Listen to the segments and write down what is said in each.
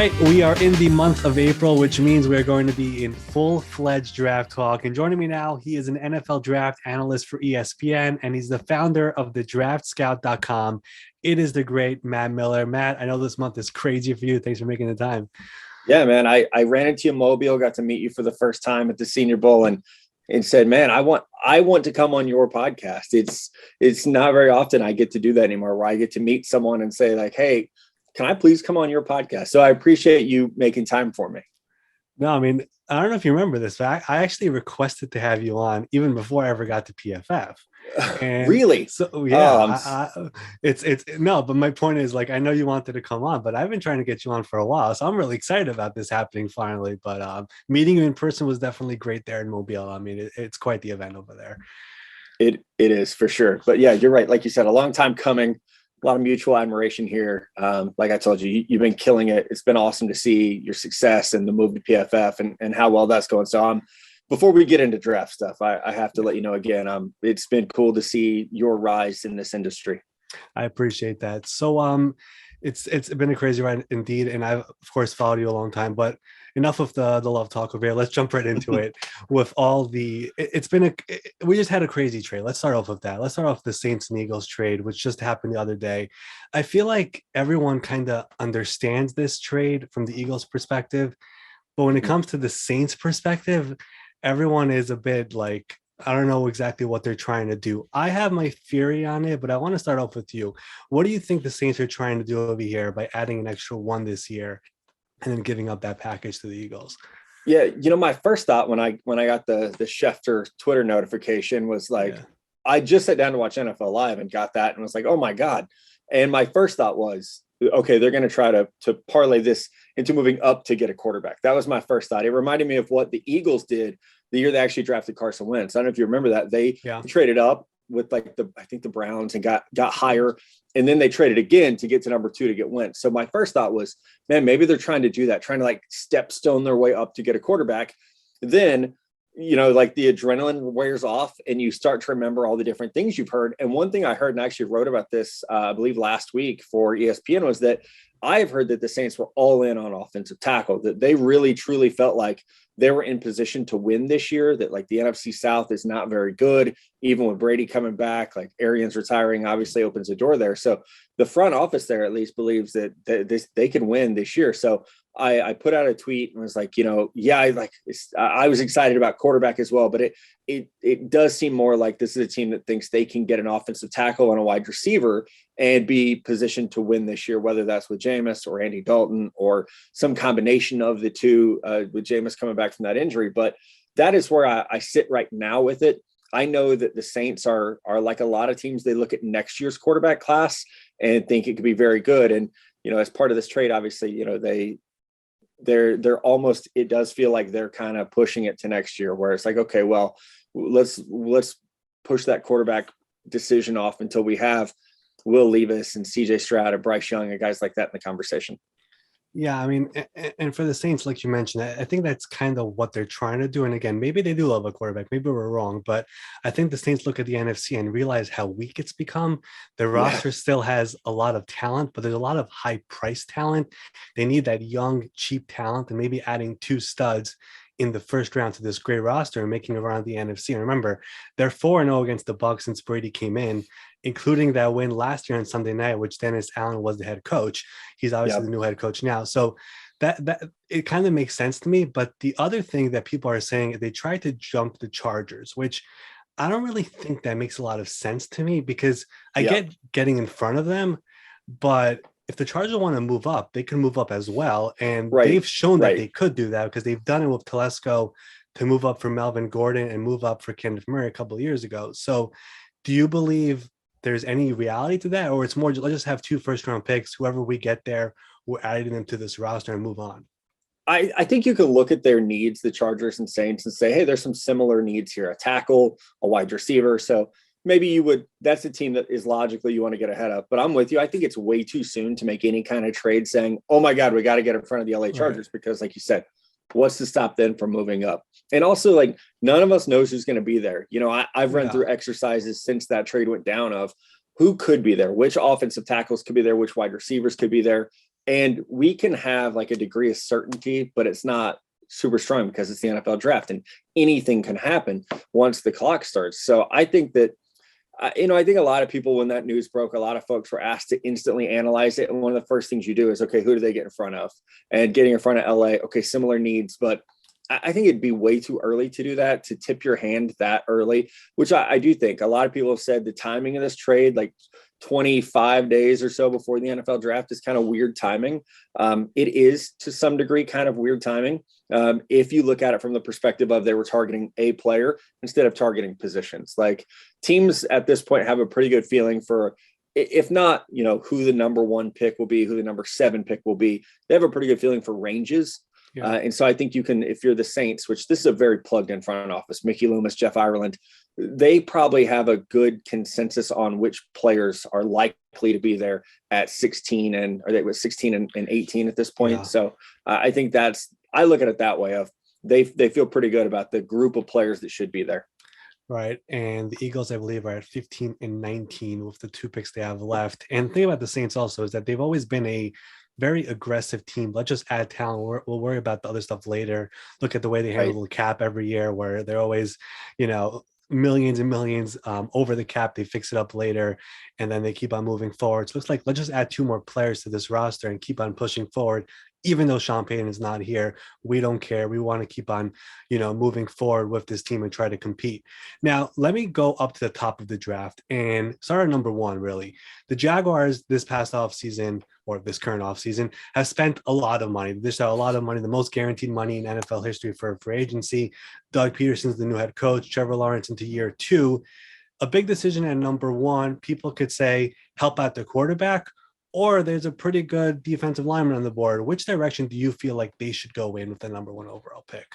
right, we are in the month of April, which means we're going to be in full-fledged draft talk. And joining me now, he is an NFL draft analyst for ESPN, and he's the founder of the draftscout.com. It is the great Matt Miller. Matt, I know this month is crazy for you. Thanks for making the time. Yeah, man, I ran into you in Mobile, got to meet you for the first time at the Senior Bowl, and said, man, I want to come on your podcast. It's not very often I get to do that anymore, where I get to meet someone and say like, hey, can I please come on your podcast? So I appreciate you making time for me. No, I mean, I don't know if you remember this, but I actually requested to have you on even before I ever got to PFF. And really? So yeah, it's no, but my point is, like, I know you wanted to come on, but I've been trying to get you on for a while, so I'm really excited about this happening finally. But meeting you in person was definitely great there in Mobile. I mean, it's quite the event over there. It is for sure. But yeah, you're right. Like you said, a long time coming. A lot of mutual admiration here. Like I told you, you've been killing it. It's been awesome to see your success and the move to PFF and how well that's going. So before we get into draft stuff, I have to let you know again, it's been cool to see your rise in this industry. I appreciate that. So it's been a crazy ride indeed. And I've of course followed you a long time, but enough of the love talk over here. Let's jump right into it with all we just had a crazy trade. Let's start off with that. Let's start off the Saints and Eagles trade, which just happened the other day. I feel like everyone kind of understands this trade from the Eagles perspective, but when it comes to the Saints perspective, everyone is a bit like, I don't know exactly what they're trying to do. I have my theory on it, but I want to start off with you. What do you think the Saints are trying to do over here by adding an extra one this year and then giving up that package to the Eagles? Yeah, my first thought when I got the Schefter Twitter notification was like, I just sat down to watch NFL Live and got that and was like, oh my God. And my first thought was, okay, they're going to try to parlay this into moving up to get a quarterback. That was my first thought. It reminded me of what the Eagles did the year they actually drafted Carson Wentz. I don't know if you remember that. They traded up with like the Browns and got higher. And then they traded again to get to number 2 to get Wentz. So my first thought was, man, maybe they're trying to do that, trying to like stepstone their way up to get a quarterback. Then, like the adrenaline wears off and you start to remember all the different things you've heard. And one thing I heard, and I actually wrote about this, I believe last week for ESPN, was that I've heard that the Saints were all in on offensive tackle, that they really, truly felt like they were in position to win this year, that like the NFC South is not very good. Even with Brady coming back, like Arians retiring obviously opens the door there. So the front office there at least believes that they can win this year. So I put out a tweet and was like, I was excited about quarterback as well, but it does seem more like this is a team that thinks they can get an offensive tackle and a wide receiver and be positioned to win this year, whether that's with Jameis or Andy Dalton or some combination of the two, with Jameis coming back from that injury. But that is where I sit right now with it. I know that the Saints are like a lot of teams. They look at next year's quarterback class and think it could be very good. And, as part of this trade, obviously, they're almost, it does feel like they're kind of pushing it to next year, where it's like, okay, well, let's push that quarterback decision off until we have Will Levis and CJ Stroud and Bryce Young and guys like that in the conversation. Yeah, I mean, and for the Saints, like you mentioned, I think that's kind of what they're trying to do. And again, maybe they do love a quarterback. Maybe we're wrong, but I think the Saints look at the NFC and realize how weak it's become. The roster still has a lot of talent, but there's a lot of high price talent. They need that young, cheap talent, and maybe adding 2 studs in the first round to this great roster and making it around the NFC. And remember, they're 4-0 against the Bucs since Brady came in, including that win last year on Sunday night, which Dennis Allen was the head coach. He's obviously the new head coach now. So that it kind of makes sense to me. But the other thing that people are saying, they tried to jump the Chargers, which I don't really think that makes a lot of sense to me, because I get getting in front of them, but if the Chargers want to move up, they can move up as well. And they've shown that they could do that, because they've done it with Telesco to move up for Melvin Gordon and move up for Kenneth Murray a couple of years ago. So do you believe there's any reality to that, or it's more, let's just have 2 first-round picks, whoever we get there, we're adding them to this roster and move on? I think you can look at their needs, the Chargers and Saints, and say, hey, there's some similar needs here, a tackle, a wide receiver. So maybe that's a team that is logically you want to get ahead of. But I'm with you. I think it's way too soon to make any kind of trade saying, oh my God, we got to get in front of the LA Chargers, because like you said, what's to stop them from moving up? And also, like, none of us knows who's going to be there. I've run through exercises since that trade went down of who could be there, which offensive tackles could be there, which wide receivers could be there. And we can have like a degree of certainty, but it's not super strong because it's the NFL draft and anything can happen once the clock starts. So I think that, I think a lot of people, when that news broke, a lot of folks were asked to instantly analyze it. And one of the first things you do is, okay, who do they get in front of? And getting in front of LA, okay, similar needs. But I think it'd be way too early to do that, to tip your hand that early, which I do think a lot of people have said the timing of this trade, like 25 days or so before the NFL draft, is kind of weird timing. It is to some degree kind of weird timing. If you look at it from the perspective of they were targeting a player instead of targeting positions, like teams at this point have a pretty good feeling for, if not, who the number 1 pick will be, who the number 7 pick will be. They have a pretty good feeling for ranges. Yeah. And so I think you can, if you're the Saints, which this is a very plugged in front office, Mickey Loomis, Jeff Ireland, they probably have a good consensus on which players are likely to be there at 16 and, or they were 16 and 18 at this point. Yeah. So I think I look at it that way of they feel pretty good about the group of players that should be there. Right. And the Eagles, I believe, are at 15 and 19 with the 2 picks they have left. And the thing about the Saints also is that they've always been a very aggressive team. Let's just add talent. We'll worry about the other stuff later. Look at the way they handle the cap every year, where they're always, millions and millions over the cap. They fix it up later, and then they keep on moving forward. So it's like, let's just add 2 more players to this roster and keep on pushing forward. Even though Sean Payton is not here, we don't care. We want to keep on, moving forward with this team and try to compete. Now, let me go up to the top of the draft and start at number 1, really. The Jaguars this past offseason, or this current offseason, have spent a lot of money. There's a lot of money, the most guaranteed money in NFL history for agency. Doug Peterson's the new head coach, Trevor Lawrence into year 2. A big decision at number 1, people could say help out the quarterback, or there's a pretty good defensive lineman on the board. Which direction do you feel like they should go in with the number 1 overall pick?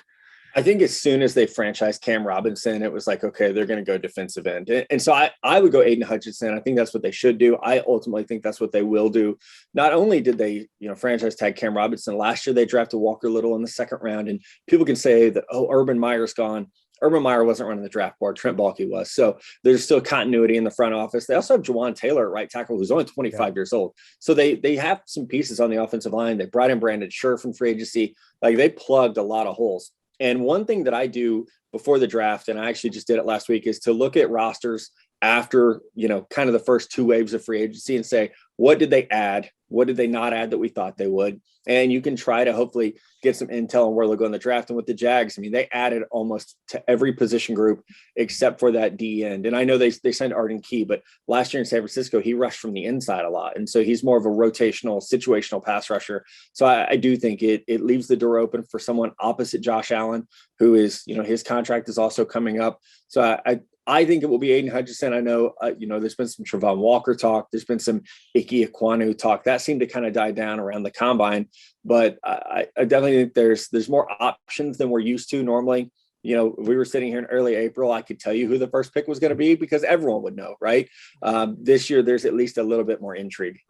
I think as soon as they franchised Cam Robinson, it was like, okay, they're going to go defensive end. And so I would go Aiden Hutchinson. I think that's what they should do. I ultimately think that's what they will do. Not only did they, franchise tag Cam Robinson, last year they drafted Walker Little in the 2nd round. And people can say that, oh, Urban Meyer's gone. Urban Meyer wasn't running the draft board. Trent Baalke was. So there's still continuity in the front office. They also have Jawan Taylor at right tackle, who's only 25 years old. So they have some pieces on the offensive line. They brought in Brandon Scherf from free agency. Like, they plugged a lot of holes. And one thing that I do before the draft, and I actually just did it last week, is to look at rosters after, kind of the first 2 waves of free agency and say, what did they add? What did they not add that we thought they would? And you can try to hopefully get some intel on where they'll go in the draft. And with the Jags, I mean, they added almost to every position group except for that D end. And I know they signed Arden Key, but last year in San Francisco, he rushed from the inside a lot. And so he's more of a rotational, situational pass rusher. So I do think it leaves the door open for someone opposite Josh Allen, who is, his contract is also coming up. So I think it will be Aiden Hutchinson. I know, there's been some Travon Walker talk. There's been some Ike Ekwonu talk. That seemed to kind of die down around the combine. But I definitely think there's more options than we're used to normally. We were sitting here in early April. I could tell you who the first pick was going to be because everyone would know, right? This year, there's at least a little bit more intrigue.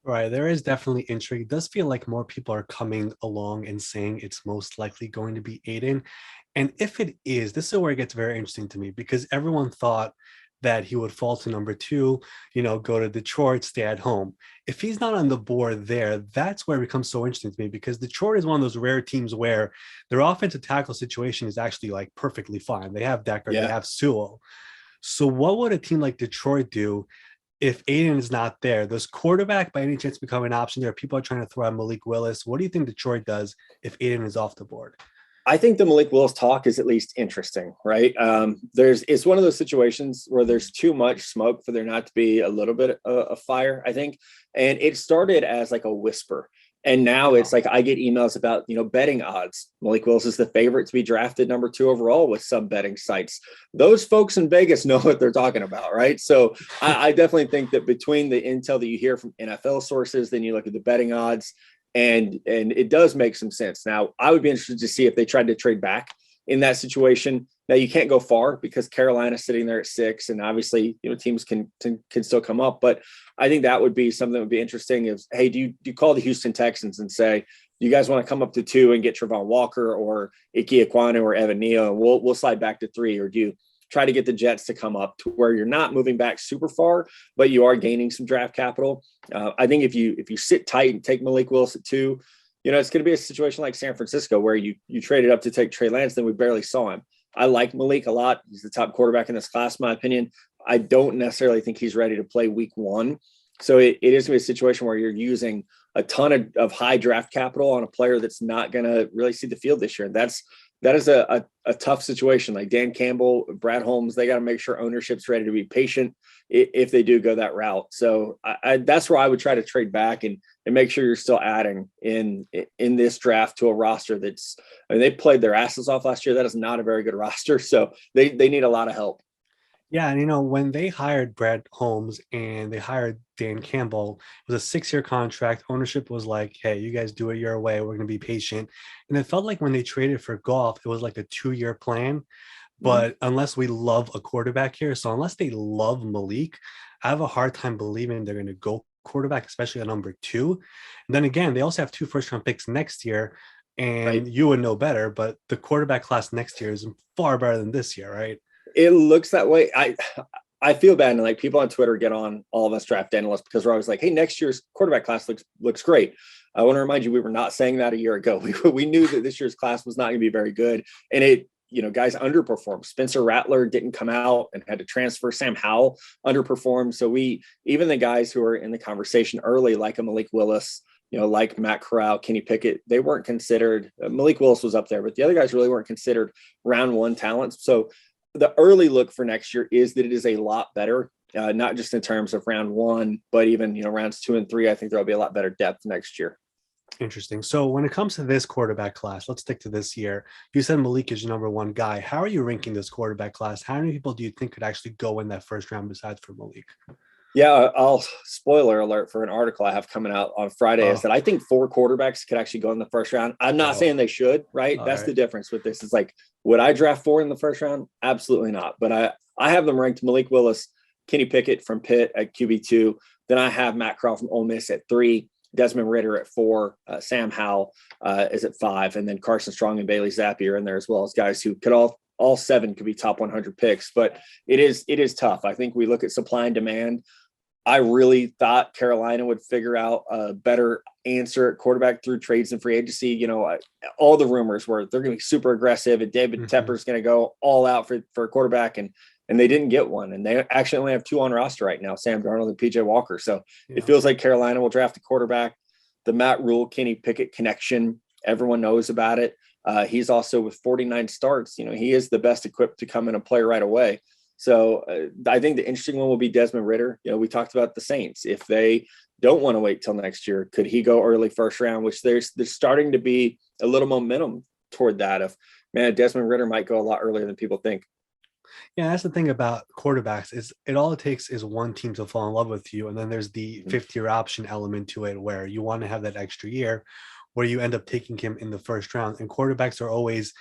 Right. There is definitely intrigue. It does feel like more people are coming along and saying it's most likely going to be Aiden. And if it is, this is where it gets very interesting to me, because everyone thought that he would fall to number 2, go to Detroit, stay at home. If he's not on the board there, that's where it becomes so interesting to me, because Detroit is one of those rare teams where their offensive tackle situation is actually like perfectly fine. They have Decker, they have Sewell. So what would a team like Detroit do if Aiden is not there? Does quarterback by any chance become an option there? People are trying to throw out Malik Willis. What do you think Detroit does if Aiden is off the board? I think the Malik Willis talk is at least interesting, right? It's one of those situations where there's too much smoke for there not to be a little bit of fire, I think. And it started as like a whisper. And now it's like I get emails about, betting odds. Malik Willis is the favorite to be drafted number 2 overall with some betting sites. Those folks in Vegas know what they're talking about, right? So I definitely think that between the intel that you hear from NFL sources, then you look at the betting odds, and it does make some sense. Now, I would be interested to see if they tried to trade back in that situation. Now, you can't go far because Carolina's sitting there at 6, and obviously, teams can still come up. But I think that would be something that would be interesting. Is, hey, do you call the Houston Texans and say, do you guys want to come up to 2 and get Travon Walker or Ike Ekwonu or Evan Neal, and we'll slide back to 3, or do try to get the Jets to come up to where you're not moving back super far, but you are gaining some draft capital. I think if you sit tight and take Malik Willis at 2, it's going to be a situation like San Francisco where you traded up to take Trey Lance, then we barely saw him. I like Malik a lot. He's the top quarterback in this class, in my opinion. I don't necessarily think he's ready to play week 1. So it is going to be a situation where you're using a ton of high draft capital on a player that's not going to really see the field this year. That is a tough situation. Like Dan Campbell, Brad Holmes, they got to make sure ownership's ready to be patient if they do go that route. So that's where I would try to trade back and make sure you're still adding in this draft to a roster they played their asses off last year. That is not a very good roster. So they need a lot of help. Yeah, and when they hired Brad Holmes and they hired Dan Campbell, it was a 6-year contract. Ownership was like, hey, you guys do it your way. We're going to be patient. And it felt like when they traded for Goff, it was like a 2-year plan. But unless we love a quarterback here, so unless they love Malik, I have a hard time believing they're going to go quarterback, especially at number 2. And then again, they also have 2 first-round picks next year. And you would know better, but the quarterback class next year is far better than this year, right? It looks that way. I feel bad, and like people on Twitter get on all of us draft analysts because we're always like, hey, next year's quarterback class looks great. I want to remind you, we were not saying that a year ago. We knew that this year's class was not going to be very good, and guys underperformed. Spencer Rattler didn't come out and had to transfer. Sam Howell underperformed. So even the guys who are in the conversation early, like a Malik Willis, like Matt Corral, Kenny Pickett, they weren't considered. Malik Willis was up there, but the other guys really weren't considered round 1 talents. So the early look for next year is that it is a lot better, not just in terms of round 1, but even, rounds 2 and 3. I think there'll be a lot better depth next year. Interesting. So when it comes to this quarterback class, let's stick to this year. You said Malik is your number 1 guy. How are you ranking this quarterback class? How many people do you think could actually go in that first round besides for Malik? Yeah, I'll spoiler alert for an article I have coming out on Friday is that I think 4 quarterbacks could actually go in the first round. I'm not saying they should, right? That's the difference with this. It's like, would I draft 4 in the first round? Absolutely not. But I have them ranked Malik Willis, Kenny Pickett from Pitt at QB2. Then I have Matt Corral from Ole Miss at 3, Desmond Ridder at 4, Sam Howell is at 5, and then Carson Strong and Bailey Zappi are in there as well as guys who could all 7 could be top 100 picks. But it is tough. I think we look at supply and demand. I really thought Carolina would figure out a better answer at quarterback through trades and free agency. All the rumors were they're going to be super aggressive and David Tepper's going to go all out for a quarterback, and they didn't get one. And they actually only have 2 on roster right now, Sam Darnold and PJ Walker. So it feels like Carolina will draft a quarterback. The Matt Rule, Kenny Pickett connection, everyone knows about it. He's also with 49 starts. He is the best equipped to come in and play right away. So I think the interesting one will be Desmond Ridder. We talked about the Saints. If they don't want to wait till next year, could he go early first round, which there's starting to be a little momentum toward that of, man, Desmond Ridder might go a lot earlier than people think. Yeah, that's the thing about quarterbacks is all it takes is one team to fall in love with you. And then there's the 5th-year option element to it where you want to have that extra year where you end up taking him in the first round. And quarterbacks are always,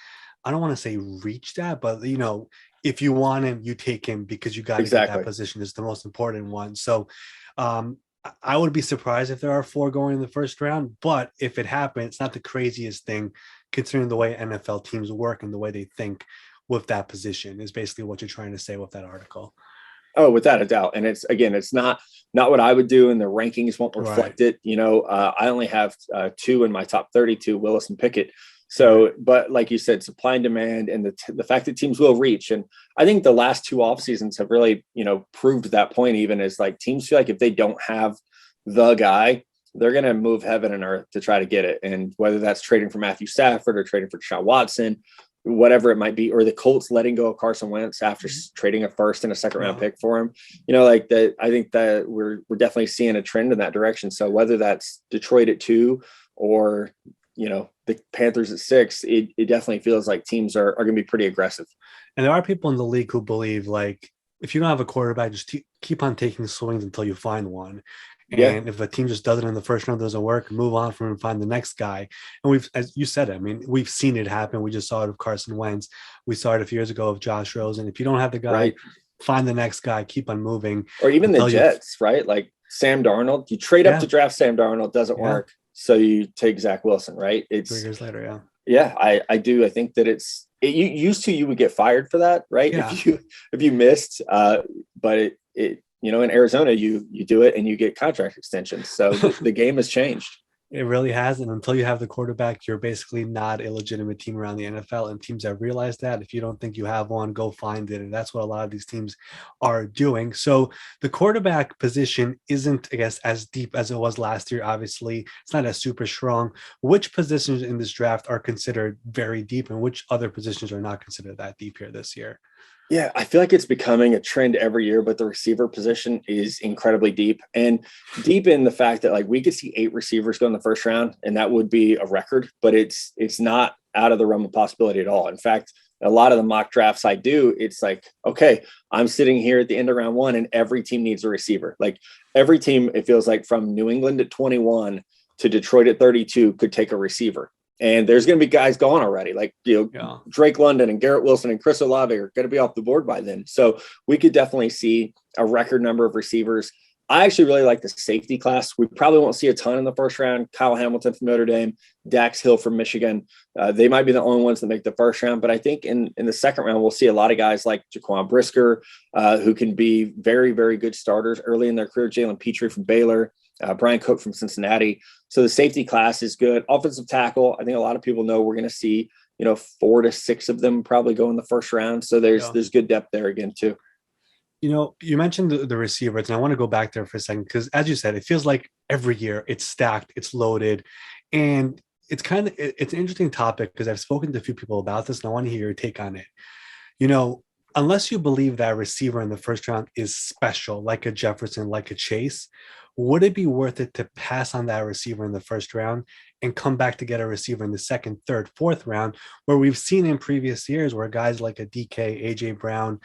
I don't want to say reach that, but if you want him, you take him because you got to get that position is the most important one. So I would be surprised if there are 4 going in the first round, but if it happens, it's not the craziest thing considering the way NFL teams work and the way they think with that position is basically what you're trying to say with that article. Oh, without a doubt. And it's not what I would do, and the rankings won't reflect it. I only have 2 in my top 32, Willis and Pickett. So, but like you said, supply and demand and the fact that teams will reach. And I think the last 2 off seasons have really, proved that point, even as like teams feel like if they don't have the guy, they're going to move heaven and earth to try to get it. And whether that's trading for Matthew Stafford or trading for Deshaun Watson, whatever it might be, or the Colts letting go of Carson Wentz after trading a 1st and a 2nd round pick for him, I think that we're definitely seeing a trend in that direction. So whether that's Detroit at 2 or, the Panthers at 6, it definitely feels like teams are going to be pretty aggressive. And there are people in the league who believe like, if you don't have a quarterback, just keep on taking swings until you find one. And if a team just does it in the first round, doesn't work, move on from and find the next guy. And we've, as you said, we've seen it happen. We just saw it with Carson Wentz. We saw it a few years ago with Josh Rosen. If you don't have the guy, find the next guy, keep on moving. Or even the Jets, right? Like Sam Darnold, you trade up to draft Sam Darnold, doesn't work. So you take Zach Wilson, right? It's 3 years later. Yeah, I do. I think that it's you would get fired for that, right? Yeah. If you missed, but it in Arizona, you do it and you get contract extensions. So the game has changed. It really has. And until you have the quarterback, you're basically not a legitimate team around the NFL. And teams have realized that. If you don't think you have one, go find it. And that's what a lot of these teams are doing. So the quarterback position isn't, I guess, as deep as it was last year. Obviously, it's not as super strong. Which positions in this draft are considered very deep, and which other positions are not considered that deep here this year? Yeah, I feel like it's becoming a trend every year, but the receiver position is incredibly deep, and deep in the fact that like we could see 8 receivers go in the first round, and that would be a record, but it's not out of the realm of possibility at all. In fact, a lot of the mock drafts I do, it's like, okay, I'm sitting here at the end of round 1 and every team needs a receiver. Like every team, it feels like from New England at 21 to Detroit at 32 could take a receiver. And there's going to be guys gone already, like Drake London and Garrett Wilson and Chris Olave are going to be off the board by then. So we could definitely see a record number of receivers. I actually really like the safety class. We probably won't see a ton in the first round. Kyle Hamilton from Notre Dame, Dax Hill from Michigan. They might be the only ones that make the first round. But I think in the second round, we'll see a lot of guys like Jaquan Brisker, who can be very, very good starters early in their career. Jalen Petrie from Baylor. Brian Cook from Cincinnati. So the safety class is good. Offensive tackle, I think a lot of people know we're going to see, 4 to 6 of them probably go in the first round. So there's good depth there again too. You mentioned the receivers, and I want to go back there for a second because, as you said, it feels like every year it's stacked, it's loaded, and it's an interesting topic because I've spoken to a few people about this, and I want to hear your take on it. Unless you believe that receiver in the first round is special, like a Jefferson, like a Chase, would it be worth it to pass on that receiver in the first round and come back to get a receiver in the second, third, fourth round, where we've seen in previous years where guys like a DK, AJ Brown,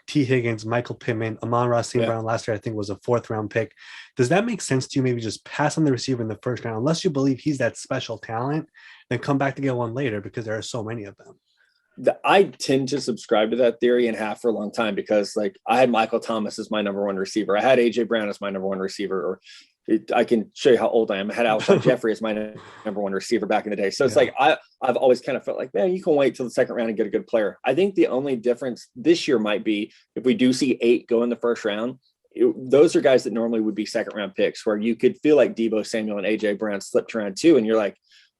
T. Higgins, Michael Pittman, Amon-Ra St. Brown last year, I think was a 4th round pick. Does that make sense to you? Maybe just pass on the receiver in the first round, unless you believe he's that special talent, then come back to get one later because there are so many of them. I tend to subscribe to that theory and have for a long time because like I had Michael Thomas as my number 1 receiver. I had AJ Brown as my number 1 receiver, or I can show you how old I am. I had Alshon Jeffrey as my number 1 receiver back in the day. So it's like, I've always kind of felt like, man, you can wait till the second round and get a good player. I think the only difference this year might be if we do see 8 go in the first round, those are guys that normally would be second round picks where you could feel like Deebo Samuel and AJ Brown slipped around too. And you're like,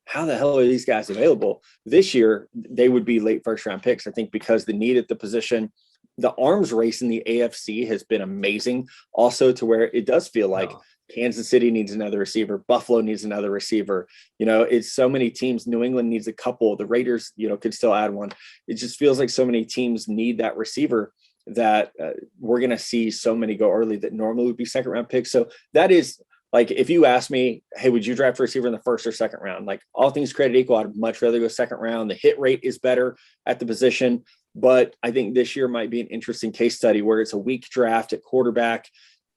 how the hell are these guys available? This year, they would be late first round picks, I think, because the need at the position, the arms race in the AFC has been amazing. Also to where it does feel like Kansas City needs another receiver. Buffalo needs another receiver. It's so many teams. New England needs a couple. The Raiders, could still add one. It just feels like so many teams need that receiver that we're going to see so many go early that normally would be second round picks. So that is, like, if you ask me, hey, would you draft a receiver in the first or second round? Like, all things created equal, I'd much rather go second round. The hit rate is better at the position. But I think this year might be an interesting case study where it's a weak draft at quarterback.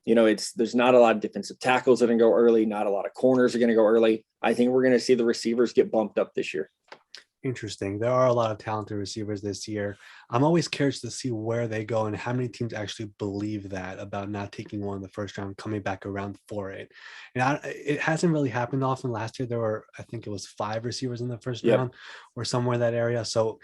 There's not a lot of defensive tackles that are going to go early. Not a lot of corners are going to go early. I think we're going to see the receivers get bumped up this year. Interesting. There are a lot of talented receivers this year. I'm always curious to see where they go and how many teams actually believe that about not taking one in the first round, coming back around for it. And it hasn't really happened often. Last year, there were, I think it was 5 receivers in the first round or somewhere in that area. So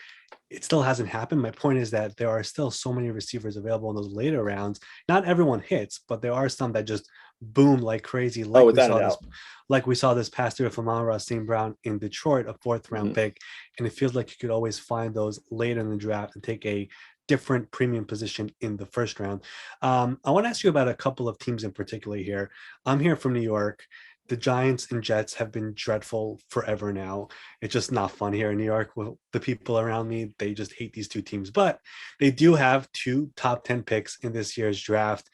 it still hasn't happened. My point is that there are still so many receivers available in those later rounds. Not everyone hits, but there are some that just boom like crazy. Like we saw this past year with Amon-Ra St. Brown in Detroit, a 4th round pick. And it feels like you could always find those later in the draft and take a different premium position in the first round. I want to ask you about a couple of teams in particular here. I'm here from New York. The Giants and Jets have been dreadful forever now. It's just not fun here in New York with the people around me. They just hate these 2 teams, but they do have 2 top 10 picks in this year's draft.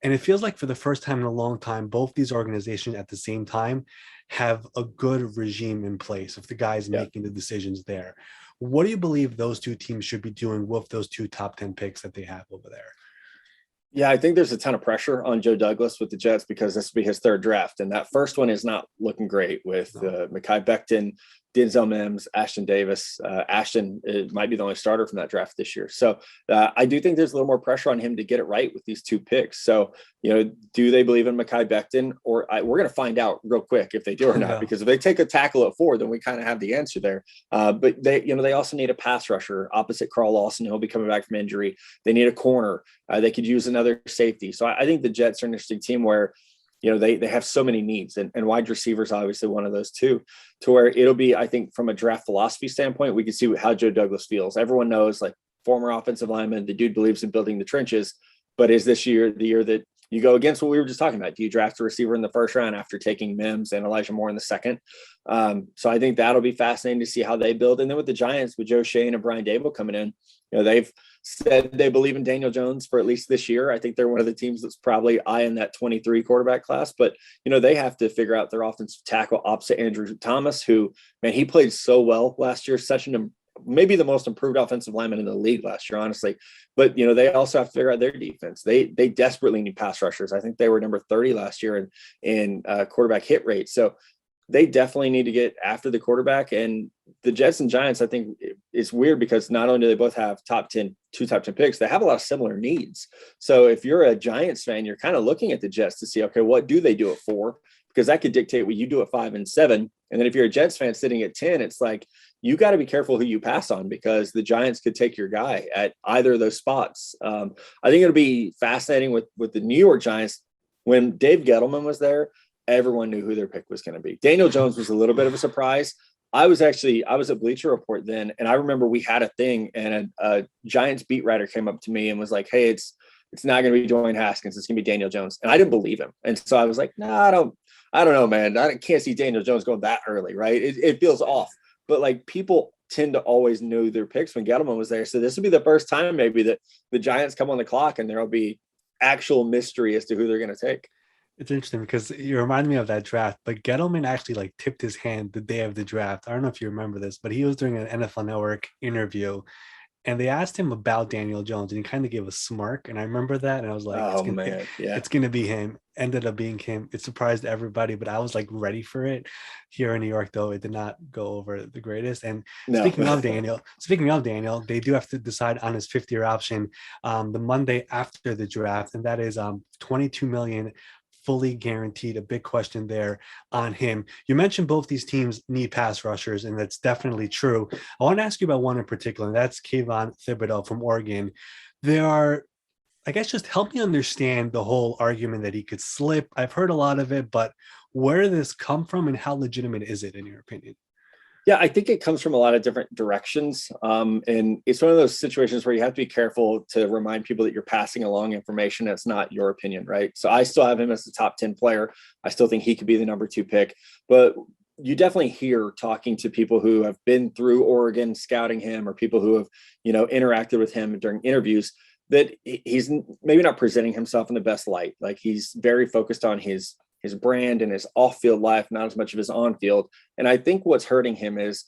And it feels like for the first time in a long time, both these organizations at the same time have a good regime in place of the guys making the decisions there. What do you believe those 2 teams should be doing with those 2 top 10 picks that they have over there? Yeah, I think there's a ton of pressure on Joe Douglas with the Jets because this will be his 3rd draft. And that first one is not looking great with Mekhi Becton, Denzel Mims, Ashton Davis. Ashton might be the only starter from that draft this year. So I do think there's a little more pressure on him to get it right with these 2 picks. So, do they believe in Mekhi Becton? Or we're going to find out real quick if they do or not, because if they take a tackle at 4, then we kind of have the answer there. But they also need a pass rusher opposite Carl Lawson. He'll be coming back from injury. They need a corner. They could use another safety. So I think the Jets are an interesting team where, they have so many needs, and wide receivers, obviously one of those too, to where it'll be, I think from a draft philosophy standpoint, we can see how Joe Douglas feels. Everyone knows, like, former offensive lineman, the dude believes in building the trenches, but is this year the year that you go against what we were just talking about? Do you draft a receiver in the first round after taking Mims and Elijah Moore in the second? So I think that'll be fascinating to see how they build. And then with the Giants, with Joe Shane and Brian Dable coming in, they've said they believe in Daniel Jones for at least this year. I think they're one of the teams that's probably eyeing that 23 quarterback class, but they have to figure out their offensive tackle opposite Andrew Thomas, who, man, he played so well last year, maybe the most improved offensive lineman in the league last year, honestly. But, they also have to figure out their defense. They desperately need pass rushers. I think they were number 30 last year in quarterback hit rate. So they definitely need to get after the quarterback. And the Jets and Giants, I think it's weird because not only do they both have two top 10 picks, they have a lot of similar needs. So if you're a Giants fan, you're kind of looking at the Jets to see, okay, what do they do at 4? Because that could dictate what you do at 5 and 7. And then if you're a Jets fan sitting at 10, it's like, you got to be careful who you pass on, because the Giants could take your guy at either of those spots. I think it'll be fascinating with the New York Giants. When Dave Gettleman was there, everyone knew who their pick was going to be. Daniel Jones was a little bit of a surprise. I was at Bleacher Report then, and I remember we had a thing, and a Giants beat writer came up to me and was like, hey, it's not going to be Dwayne Haskins. It's going to be Daniel Jones. And I didn't believe him. And so I was like, no, I don't know, man. I can't see Daniel Jones going that early, right? It feels off. But, like, people tend to always know their picks when Gettleman was there. So this will be the first time maybe that the Giants come on the clock and there'll be actual mystery as to who they're going to take. It's interesting because you remind me of that draft, but Gettleman actually tipped his hand the day of the draft. I don't know if you remember this, but he was doing an NFL Network interview, and they asked him about Daniel Jones, and he kind of gave a smirk. And I remember that, and I was like, it's going to be him. Ended up being him. It surprised everybody, but I was ready for it. Here in New York, though, it did not go over the greatest. And speaking of Daniel, they do have to decide on his 5th-year option the Monday after the draft, and that is $22 million. Fully guaranteed. A big question there on him. You mentioned both these teams need pass rushers, and that's definitely true. I want to ask you about one in particular, and that's Kayvon Thibodeaux from Oregon. Just help me understand the whole argument that he could slip. I've heard a lot of it, but where did this come from, and how legitimate is it in your opinion? Yeah, I think it comes from a lot of different directions. And it's one of those situations where you have to be careful to remind people that you're passing along information that's not your opinion, right? So I still have him as the top 10 player. I still think he could be the number 2 pick. But you definitely hear, talking to people who have been through Oregon scouting him, or people who have, interacted with him during interviews, that he's maybe not presenting himself in the best light. Like, he's very focused on his brand and his off-field life, not as much of his on-field. And I think what's hurting him is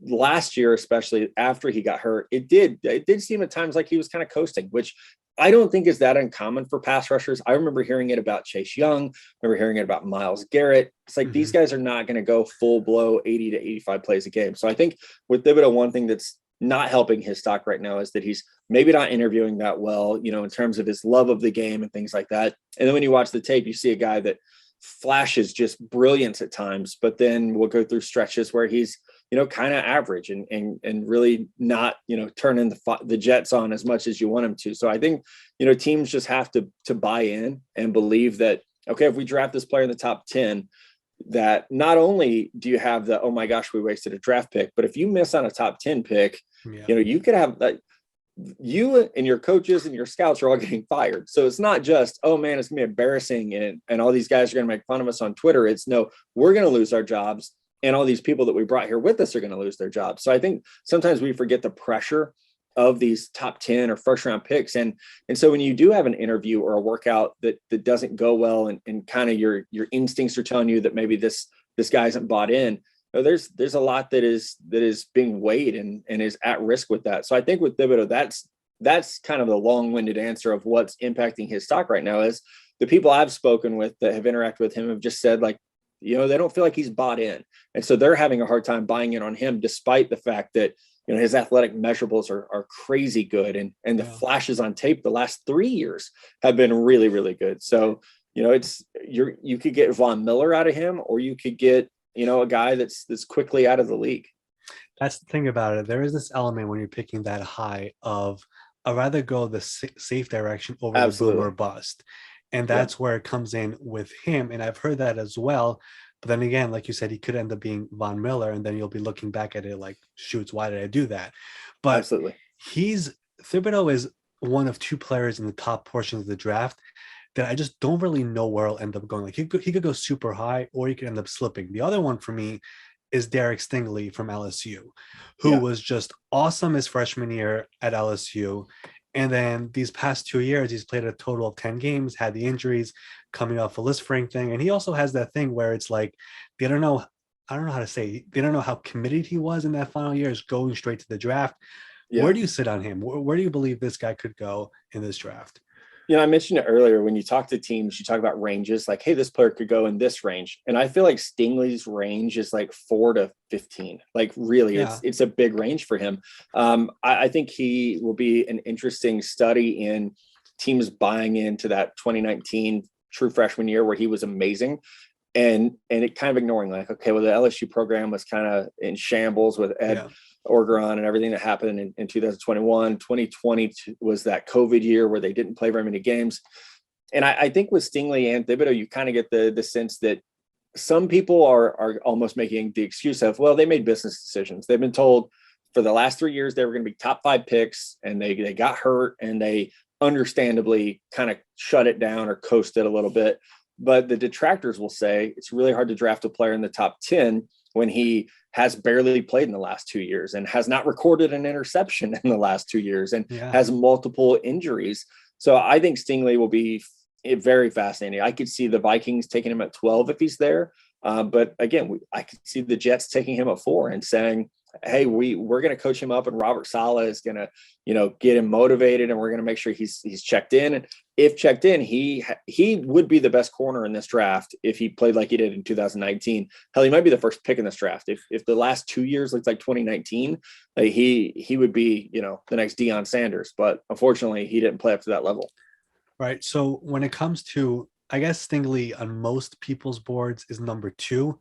last year, especially after he got hurt, it did seem at times like he was kind of coasting, which I don't think is that uncommon for pass rushers. I remember hearing it about Chase Young. I remember hearing it about Myles Garrett. It's like, these guys are not going to go full blow 80 to 85 plays a game. So I think with Thibodeaux, one thing that's not helping his stock right now is that he's maybe not interviewing that well, in terms of his love of the game and things like that. And then when you watch the tape, you see a guy that flashes just brilliance at times, but then we'll go through stretches where he's, kind of average and really not, turning the Jets on as much as you want him to. So I think, teams just have to buy in and believe that, okay, if we draft this player in the top 10, that not only do you have the, oh my gosh, we wasted a draft pick, but if you miss on a top 10 pick, you could have that. You and your coaches and your scouts are all getting fired. So it's not just, oh man, it's gonna be embarrassing and all these guys are gonna make fun of us on Twitter. It's no, we're gonna lose our jobs, and all these people that we brought here with us are gonna lose their jobs. So I think sometimes we forget the pressure of these top 10 or first round picks. And so when you do have an interview or a workout that doesn't go well, and kind of your instincts are telling you that maybe this guy isn't bought in, there's a lot that is being weighed and is at risk with that. So I think with Thibodeaux, that's kind of the long-winded answer of what's impacting his stock right now. Is the people I've spoken with that have interacted with him have just said, like, they don't feel like he's bought in. And so they're having a hard time buying in on him, despite the fact that, his athletic measurables are crazy good. And the flashes on tape the last 3 years have been really, really good. So, you could get Von Miller out of him, or you could get, a guy that's quickly out of the league. That's the thing about it. There is this element when you're picking that high of, I'd rather go the safe direction over Absolutely. the boom or bust. And that's where it comes in with him. And I've heard that as well. But then again, like you said, he could end up being Von Miller, and then you'll be looking back at it like, shoots, why did I do that? But Absolutely. Thibodeaux is one of two players in the top portions of the draft that I just don't really know where he'll end up going. Like he could go super high, or he could end up slipping. The other one for me is Derek Stingley from LSU, who was just awesome his freshman year at LSU. And then these past 2 years, he's played a total of 10 games, had the injuries, coming off a Lisfranc thing. And he also has that thing where it's like, I don't know how to say, they don't know how committed he was in that final year, is going straight to the draft. Yeah. Where do you sit on him? Where do you believe this guy could go in this draft? I mentioned it earlier, when you talk to teams, you talk about ranges, like, hey, this player could go in this range. And I feel like Stingley's range is like 4 to 15. Like, really, it's a big range for him. I think he will be an interesting study in teams buying into that 2019 true freshman year where he was amazing. And it kind of ignoring, like, okay, well, the LSU program was kind of in shambles with Ed Orgeron and everything that happened in 2021. 2020 was that COVID year where they didn't play very many games. And I think with Stingley and Thibodeaux, you kind of get the sense that some people are almost making the excuse of, well, they made business decisions. They've been told for the last 3 years they were going to be top 5 picks, and they got hurt, and they understandably kind of shut it down or coasted a little bit. But the detractors will say it's really hard to draft a player in the top 10 when he has barely played in the last 2 years and has not recorded an interception in the last 2 years and has multiple injuries. So I think Stingley will be very fascinating. I could see the Vikings taking him at 12 if he's there. But again, I could see the Jets taking him at 4 and saying, hey, we're going to coach him up, and Robert Saleh is going to, get him motivated, and we're going to make sure he's checked in. And if checked in, he would be the best corner in this draft if he played like he did in 2019. Hell, he might be the first pick in this draft. If the last 2 years looks like 2019, he would be, the next Deion Sanders. But unfortunately, he didn't play up to that level. Right. So when it comes to, I guess Stingley on most people's boards is number 2.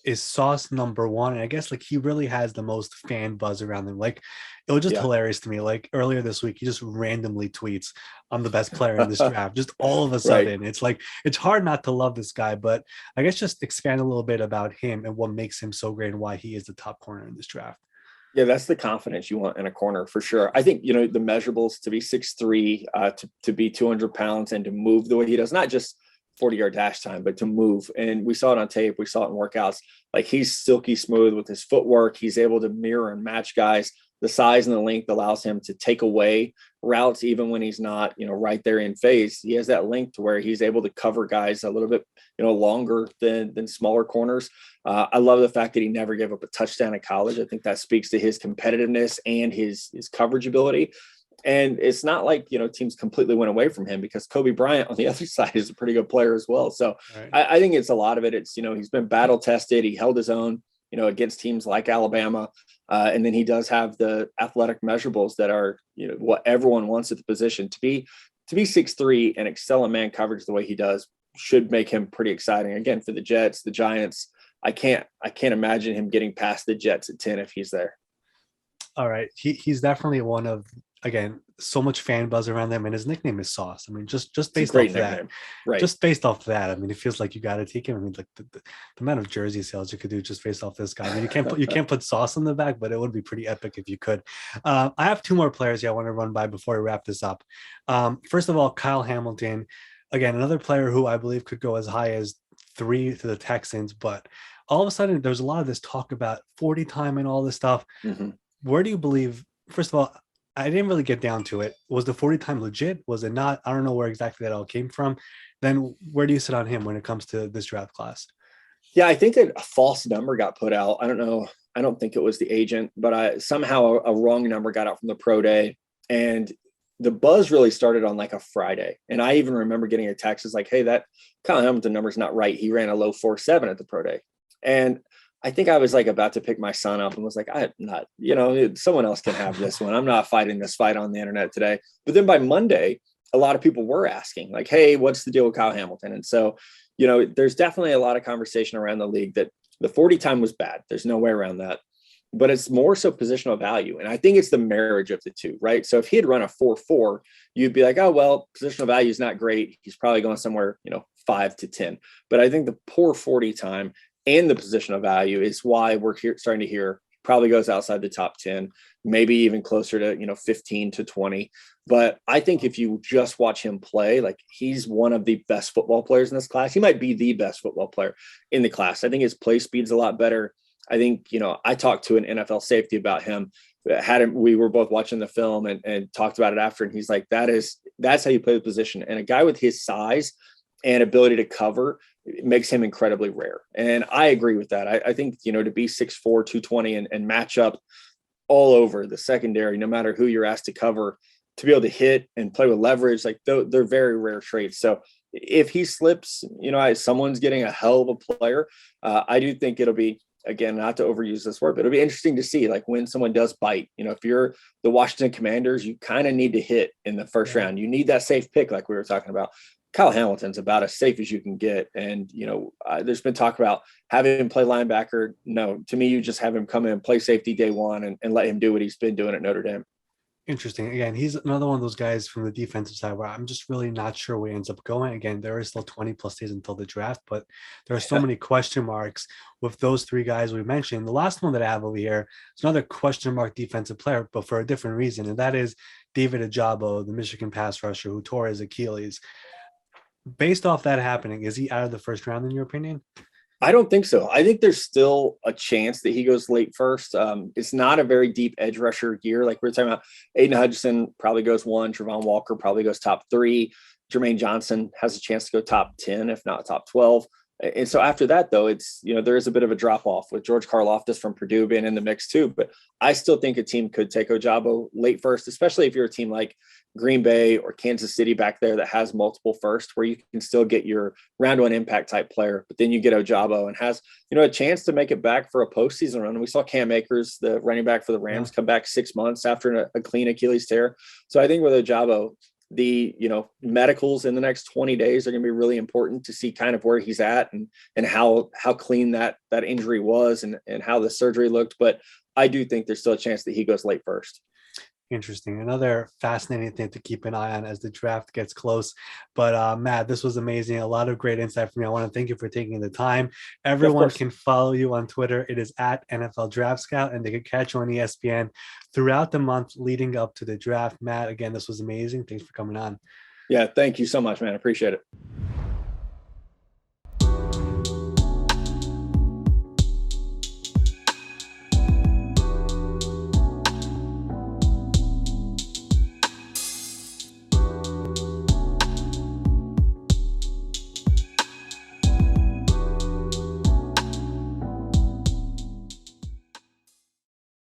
Is Sauce number 1? And I guess like he really has the most fan buzz around him. Like, it was just hilarious to me. Like earlier this week, he just randomly tweets, I'm the best player in this draft. Just all of a sudden, It's like, it's hard not to love this guy. But I guess just expand a little bit about him and what makes him so great and why he is the top corner in this draft. Yeah, that's the confidence you want in a corner for sure. I think, the measurables to be 6'3", to be 200 pounds and to move the way he does, not just 40-yard dash time, but to move. And we saw it on tape. We saw it in workouts. Like, he's silky smooth with his footwork. He's able to mirror and match guys. The size and the length allows him to take away routes, even when he's not, right there in phase. He has that length to where he's able to cover guys a little bit, longer than smaller corners. I love the fact that he never gave up a touchdown in college. I think that speaks to his competitiveness and his coverage ability. And it's not like, teams completely went away from him, because Kobe Bryant on the other side is a pretty good player as well. So I think it's a lot of it. It's, he's been battle tested. He held his own, against teams like Alabama. And then he does have the athletic measurables that are, what everyone wants at the position. To be 6'3" and excel in man coverage the way he does should make him pretty exciting. Again, for the Jets, the Giants, I can't imagine him getting past the Jets at 10 if he's there. All right. He's definitely one of, again, so much fan buzz around him, and his nickname is Sauce. I mean, just based off that, just based off that, I mean, it feels like you got to take him. I mean, like the amount of jersey sales you could do just based off this guy. I mean, you can't put Sauce on the back, but it would be pretty epic if you could. I have 2 more players I want to run by before we wrap this up. First of all, Kyle Hamilton, again, another player who I believe could go as high as 3 to the Texans, but all of a sudden there's a lot of this talk about 40 time and all this stuff. Mm-hmm. Where do you believe? First of all, I didn't really get down to it. Was the 40 time legit? Was it not? I don't know where exactly that all came from. Then where do you sit on him when it comes to this draft class? Yeah, I think that a false number got put out. I don't know. I don't think it was the agent, but somehow a wrong number got out from the pro day. And the buzz really started on like a Friday. And I even remember getting a text. It's like, hey, that Kyle Hamilton number's not right. He ran a low 4.7 at the pro day. And I think I was like about to pick my son up and was like, I'm not, someone else can have this one. I'm not fighting this fight on the internet today. But then by Monday, a lot of people were asking like, hey, what's the deal with Kyle Hamilton? And so, there's definitely a lot of conversation around the league that the 40 time was bad. There's no way around that. But it's more so positional value. And I think it's the marriage of the two, right? So if he had run a 4.4, you'd be like, oh, well, positional value is not great. He's probably going somewhere, 5 to 10. But I think the poor 40 time and the positional value is why we're starting to hear probably goes outside the top 10, maybe even closer to, 15 to 20. But I think if you just watch him play, like he's one of the best football players in this class. He might be the best football player in the class. I think his play speed's a lot better. I think, I talked to an NFL safety about him, we were both watching the film and talked about it after. And he's like, that's how you play the position. And a guy with his size and ability to cover, it makes him incredibly rare. And I agree with that. I think, to be 6'4", 220 and match up all over the secondary, no matter who you're asked to cover, to be able to hit and play with leverage, like they're very rare traits. So if he slips, someone's getting a hell of a player. I do think it'll be, again, not to overuse this word, but it'll be interesting to see like when someone does bite. If you're the Washington Commanders, you kind of need to hit in the first round. You need that safe pick, like we were talking about. Kyle Hamilton's about as safe as you can get. And, there's been talk about having him play linebacker. No, to me, you just have him come in, play safety day one and let him do what he's been doing at Notre Dame. Interesting. Again, he's another one of those guys from the defensive side where I'm just really not sure where he ends up going. Again, there is still 20 plus days until the draft, but there are so many question marks with those three guys we mentioned. The last one that I have over here is another question mark defensive player, but for a different reason. And that is David Ojabo, the Michigan pass rusher who tore his Achilles. Based off that happening, is he out of the first round in your opinion? I don't think so. I think there's still a chance that he goes late first. It's not a very deep edge rusher year. Like we were talking about, Aiden Hutchinson probably goes 1. Trevon Walker probably goes top 3. Jermaine Johnson has a chance to go top 10, if not top 12. And so after that, though, it's, there is a bit of a drop off with George Karlaftis from Purdue being in the mix too. But I still think a team could take Ojabo late first, especially if you're a team like Green Bay or Kansas City back there that has multiple first, where you can still get your round one impact type player, but then you get Ojabo and has, a chance to make it back for a postseason run. And we saw Cam Akers, the running back for the Rams, come back 6 months after a clean Achilles tear. So I think with Ojabo, the medicals in the next 20 days are going to be really important to see kind of where he's at and how clean that injury was and how the surgery looked. But I do think there's still a chance that he goes late first. Interesting. Another fascinating thing to keep an eye on as the draft gets close. But Matt, this was amazing. A lot of great insight from you. I want to thank you for taking the time. Everyone can follow you on Twitter. It is at NFL Draft Scout, and they can catch you on ESPN throughout the month leading up to the draft. Matt, again, this was amazing. Thanks for coming on. Yeah, thank you so much, man. I appreciate it.